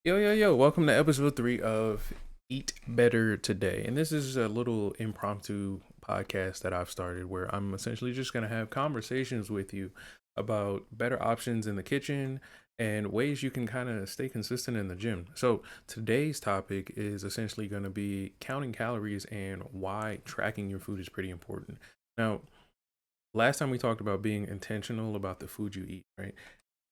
Yo, welcome to episode 3 of Eat Better Today. And this is a little impromptu podcast that I've started where I'm essentially just going to have conversations with you about better options in the kitchen and ways you can kind of stay consistent in the gym. So, today's topic is essentially going to be counting calories and why tracking your food is pretty important. Now, last time we talked about being intentional about the food you eat, right?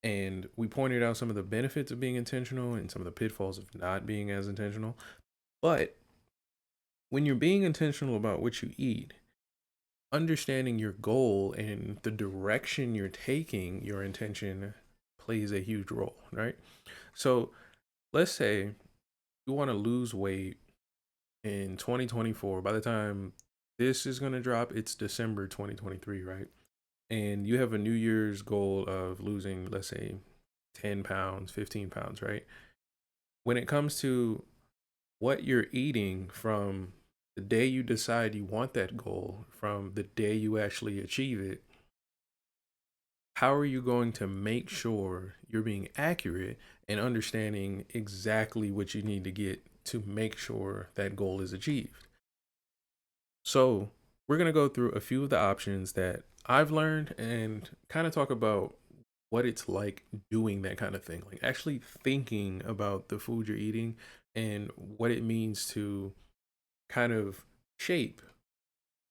And we pointed out some of the benefits of being intentional and some of the pitfalls of not being as intentional. But when you're being intentional about what you eat, understanding your goal and the direction you're taking your intention plays a huge role, right? So let's say you want to lose weight in 2024. By the time this is going to drop, it's December 2023, right? And you have a New Year's goal of losing, let's say, 10 pounds, 15 pounds, right? When it comes to what you're eating from the day you decide you want that goal, from the day you actually achieve it, how are you going to make sure you're being accurate and understanding exactly what you need to get to make sure that goal is achieved? So, we're going to go through a few of the options that I've learned and kind of talk about what it's like doing that kind of thing, like actually thinking about the food you're eating and what it means to kind of shape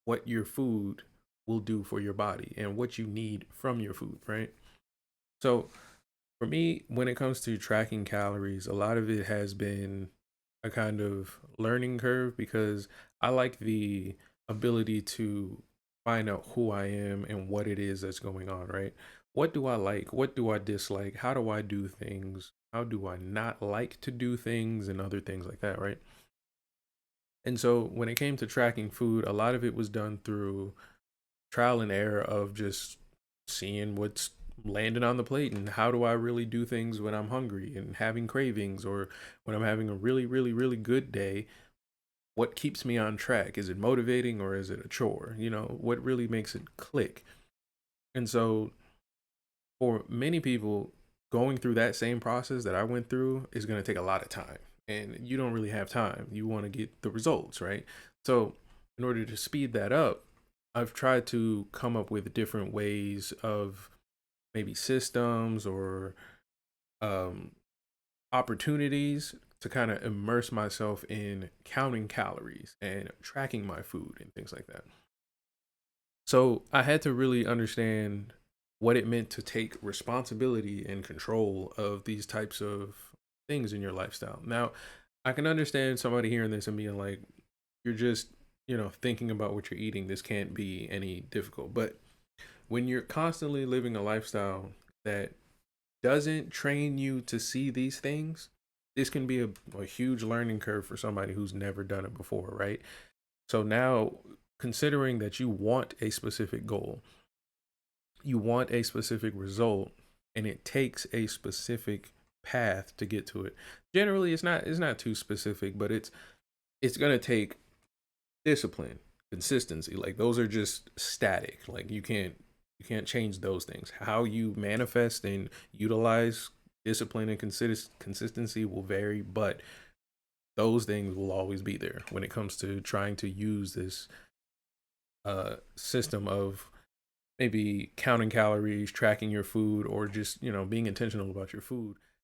what your food will do for your body and what you need from your food, right? So, for me, when it comes to tracking calories, a lot of it has been a kind of learning curve because I like the ability to find out who I am and what it is that's going on, right? What do I like? What do I dislike? How do I do things? How do I not like to do things and other things like that, right? And so when it came to tracking food, a lot of it was done through trial and error of just seeing what's landing on the plate and how do I really do things when I'm hungry and having cravings or when I'm having a really good day. What keeps me on track? Is it motivating or is it a chore? What really makes it click? And so for many people, going through that same process that I went through is going to take a lot of time. And you don't really have time. You want to get the results, right? So, in order to speed that up, I've tried to come up with different ways of maybe systems or um, opportunities to kind of immerse myself in counting calories and tracking my food and things like that. So I had to really understand what it meant to take responsibility and control of these types of things in your lifestyle. Now, I can understand somebody hearing this and being like, you're just, thinking about what you're eating. This can't be any difficult. But when you're constantly living a lifestyle that doesn't train you to see these things, this can be a huge learning curve for somebody who's never done it before, right? So now, considering that you want a specific goal, you want a specific result, and it takes a specific path to get to it. Generally, it's not too specific, but it's gonna take discipline, consistency. Like those are just static. Like you can't change those things. How you manifest and utilize discipline and consistency will vary, but those things will always be there when it comes to trying to use this system of maybe counting calories, tracking your food, or just being intentional about your food.